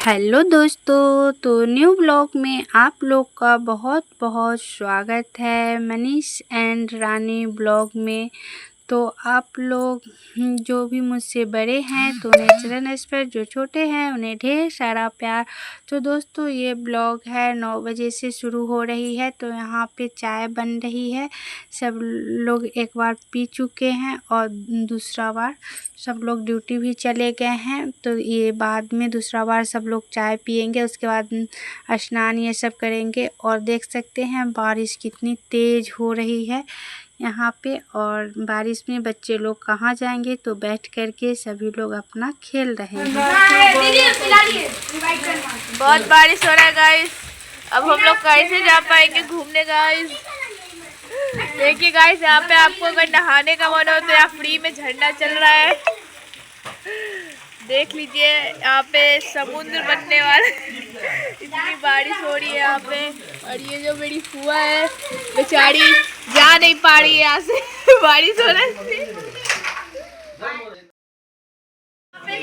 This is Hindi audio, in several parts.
हेलो दोस्तों, तो न्यू ब्लॉग में आप लोग का बहुत बहुत स्वागत है मनीष एंड रानी ब्लॉग में। तो आप लोग जो भी मुझसे बड़े हैं तो उन्हें चरण स्पर्श, जो छोटे हैं उन्हें ढेर सारा प्यार। तो दोस्तों ये ब्लॉग है 9 बजे से शुरू हो रही है। तो यहाँ पे चाय बन रही है। सब लोग एक बार पी चुके हैं और दूसरा बार सब लोग ड्यूटी भी चले गए हैं। तो ये बाद में दूसरा बार सब लोग चाय पियेंगे, उसके बाद स्नान ये सब करेंगे। और देख सकते हैं बारिश कितनी तेज़ हो रही है यहाँ पे। और बारिश में बच्चे लोग कहाँ जाएंगे, तो बैठ कर के सभी लोग अपना खेल रहे हैं। बहुत बारिश हो रहा है गाइस। अब हम लोग कैसे जा पाएंगे घूमने गाइस। देखिए गाइस, यहाँ पे आपको अगर नहाने का मन हो तो यहाँ फ्री में झरना चल रहा है। देख लीजिए यहाँ पे समुद्र बनने वाला इतनी बारिश हो रही है यहाँ पे। और ये जो मेरी फुआ है बेचारी जा नहीं पा रही है यहाँ से बारिश हो रही है।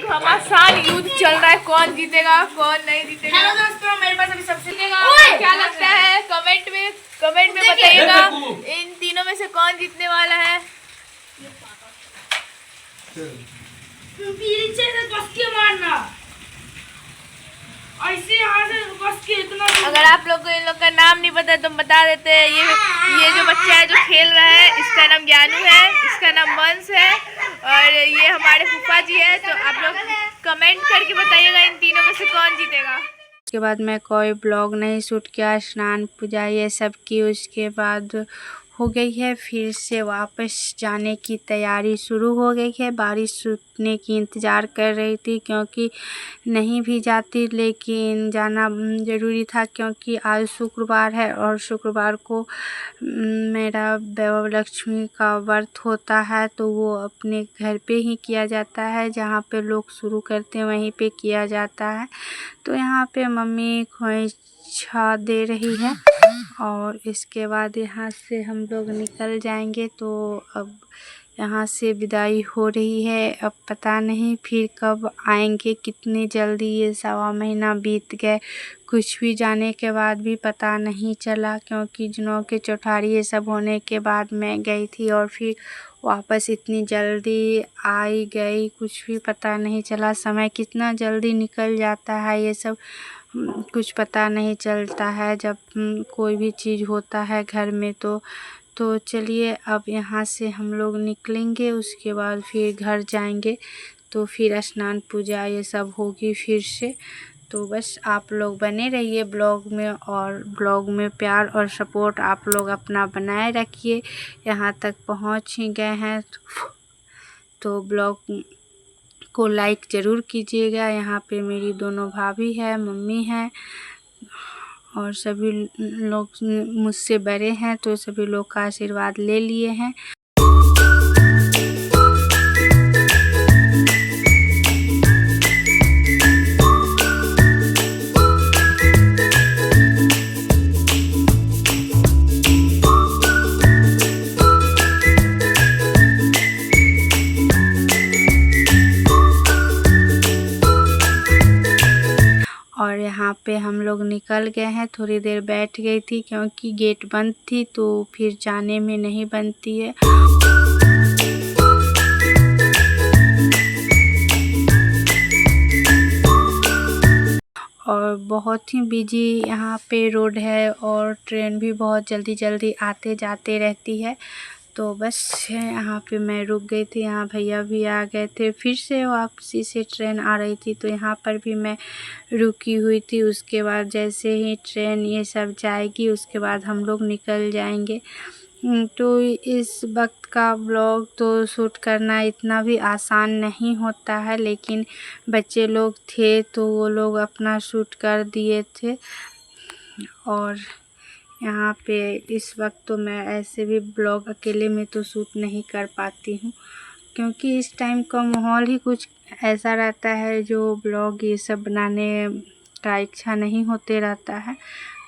घमासान युद्ध चल रहा है, कौन जीतेगा कौन नहीं जीतेगा। हेलो दोस्तों, मेरे पास अभी सबसे क्या लगता है कमेंट में बताइएगा इन तीनों में से कौन जीतने वाला है। पीछे से कस के मारना, ऐसे यहाँ से कस के इतना। अगर आप लोग को इन लोग का नाम नहीं पता तो बता देते हैं। ये जो बच्चा है जो खेल रहा है इसका नाम ज्ञानू है, इसका नाम वंश है और ये हमारे फूफा जी है। तो आप लोग कमेंट करके बताइएगा इन तीनों में से कौन जीतेगा। उसके बाद मैं कोई ब्लॉग नहीं शूट किया, स्नान पूजा ये सब की। उसके बाद हो गई है, फिर से वापस जाने की तैयारी शुरू हो गई है। बारिश रुकने की इंतज़ार कर रही थी क्योंकि नहीं भी जाती, लेकिन जाना ज़रूरी था क्योंकि आज शुक्रवार है और शुक्रवार को मेरा वैभव लक्ष्मी का व्रत होता है। तो वो अपने घर पे ही किया जाता है, जहाँ पे लोग शुरू करते हैं वहीं पे किया जाता है। तो यहाँ पे मम्मी खोइछा दे रही है और इसके बाद यहाँ से हम लोग निकल जाएंगे। तो अब यहाँ से विदाई हो रही है। अब पता नहीं फिर कब आएंगे, कितनी जल्दी ये 1.25 महीना बीत गए। कुछ भी जाने के बाद भी पता नहीं चला क्योंकि जनों के चौठारी ये सब होने के बाद मैं गई थी और फिर वापस इतनी जल्दी आई गई, कुछ भी पता नहीं चला। समय कितना जल्दी निकल जाता है, ये सब कुछ पता नहीं चलता है जब कोई भी चीज़ होता है घर में। तो चलिए अब यहाँ से हम लोग निकलेंगे, उसके बाद फिर घर जाएंगे। तो फिर स्नान पूजा ये सब होगी फिर से। तो बस आप लोग बने रहिए ब्लॉग में और ब्लॉग में प्यार और सपोर्ट आप लोग अपना बनाए रखिए। यहाँ तक पहुँच ही गए हैं तो ब्लॉग को लाइक ज़रूर कीजिएगा। यहाँ पे मेरी दोनों भाभी है, मम्मी है और सभी लोग मुझसे बड़े हैं, तो सभी लोग का आशीर्वाद ले लिए हैं। और यहाँ पे हम लोग निकल गए हैं। थोड़ी देर बैठ गई थी क्योंकि गेट बंद थी, तो फिर जाने में नहीं बनती है। और बहुत ही बिजी यहाँ पे रोड है और ट्रेन भी बहुत जल्दी जल्दी आते जाते रहती है। तो बस यहाँ पे मैं रुक गई थी, यहाँ भैया भी आ गए थे। फिर से वापसी से ट्रेन आ रही थी तो यहाँ पर भी मैं रुकी हुई थी। उसके बाद जैसे ही ट्रेन ये सब जाएगी उसके बाद हम लोग निकल जाएंगे। तो इस वक्त का ब्लॉग तो शूट करना इतना भी आसान नहीं होता है, लेकिन बच्चे लोग थे तो वो लोग अपना शूट कर दिए थे। और यहाँ पे इस वक्त तो मैं ऐसे भी ब्लॉग अकेले में तो शूट नहीं कर पाती हूँ क्योंकि इस टाइम का माहौल ही कुछ ऐसा रहता है जो ब्लॉग ये सब बनाने का इच्छा नहीं होते रहता है।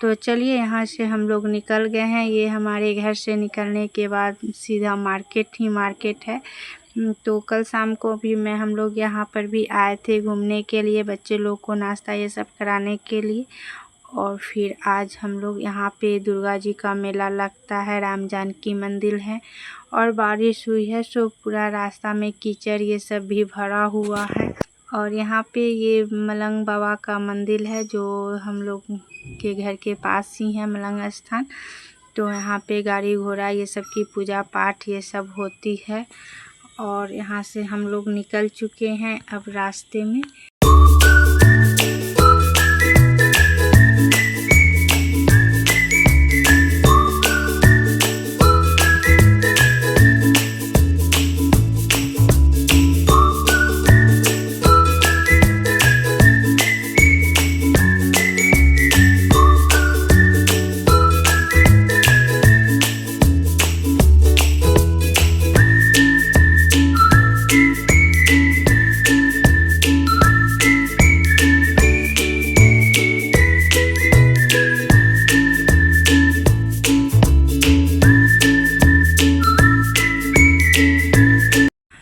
तो चलिए यहाँ से हम लोग निकल गए हैं। ये हमारे घर से निकलने के बाद सीधा मार्केट ही मार्केट है। तो कल शाम को भी हम लोग यहाँ पर भी आए थे घूमने के लिए, बच्चे लोग को नाश्ता ये सब कराने के लिए। और फिर आज हम लोग यहाँ पे दुर्गा जी का मेला लगता है, राम जानकी मंदिर है और बारिश हुई है, सो पूरा रास्ता में कीचड़ ये सब भी भरा हुआ है। और यहाँ पे ये मलंग बाबा का मंदिर है जो हम लोग के घर के पास ही है, मलंग स्थान। तो यहाँ पे गाड़ी घोड़ा ये सब की पूजा पाठ ये सब होती है। और यहाँ से हम लोग निकल चुके हैं अब रास्ते में।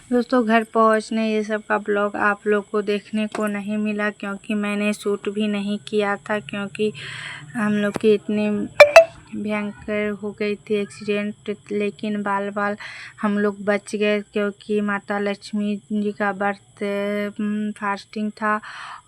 दोस्तों घर पहुंचने ये सब का ब्लॉग आप लोग को देखने को नहीं मिला क्योंकि मैंने शूट भी नहीं किया था, क्योंकि हम लोग की इतनी भयंकर हो गई थी एक्सीडेंट। लेकिन बाल हम लोग बच गए क्योंकि माता लक्ष्मी जी का व्रत फास्टिंग था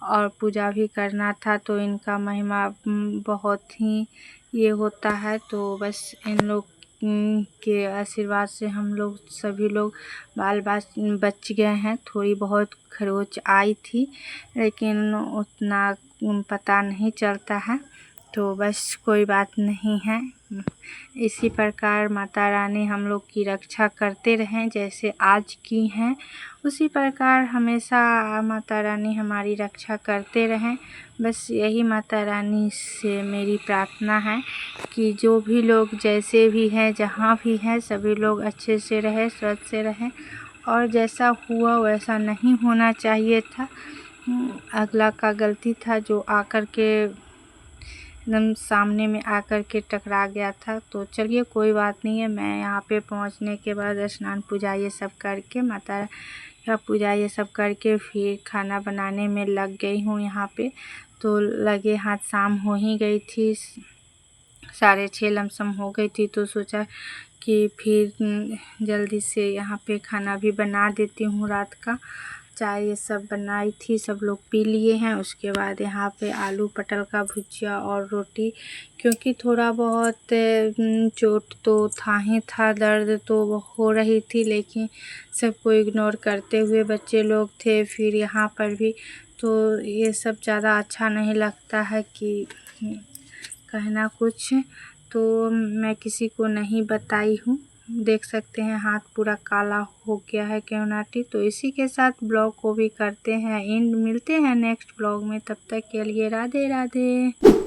और पूजा भी करना था, तो इनका महिमा बहुत ही ये होता है। तो बस इन लोग के आशीर्वाद से हम लोग सभी लोग बाल बच गए हैं। थोड़ी बहुत खरोच आई थी लेकिन उतना पता नहीं चलता है, तो बस कोई बात नहीं है। इसी प्रकार माता रानी हम लोग की रक्षा करते रहें, जैसे आज की हैं उसी प्रकार हमेशा माता रानी हमारी रक्षा करते रहें। बस यही माता रानी से मेरी प्रार्थना है कि जो भी लोग जैसे भी हैं जहाँ भी हैं सभी लोग अच्छे से रहें, स्वस्थ से रहें। और जैसा हुआ वैसा नहीं होना चाहिए था, अगला का गलती था जो आकर के एकदम सामने में आकर के टकरा गया था। तो चलिए कोई बात नहीं है। मैं यहाँ पे पहुँचने के बाद स्नान पूजा ये सब करके माता का पूजा ये सब करके फिर खाना बनाने में लग गई हूँ यहाँ पे। तो लगे हाथ शाम हो ही गई थी, 6:30 लमसम हो गई थी, तो सोचा कि फिर जल्दी से यहाँ पे खाना भी बना देती हूँ। रात का चाय ये सब बनाई थी, सब लोग पी लिए हैं। उसके बाद यहाँ पे आलू पटल का भुजिया और रोटी, क्योंकि थोड़ा बहुत चोट तो था ही था, दर्द तो हो रही थी, लेकिन सबको इग्नोर करते हुए बच्चे लोग थे फिर यहाँ पर भी, तो ये सब ज़्यादा अच्छा नहीं लगता है कि कहना कुछ, तो मैं किसी को नहीं बताई हूँ। देख सकते हैं हाथ पूरा काला हो गया है केवनाटी। तो इसी के साथ ब्लॉग को भी करते हैं एंड, मिलते हैं नेक्स्ट ब्लॉग में, तब तक के लिए राधे राधे।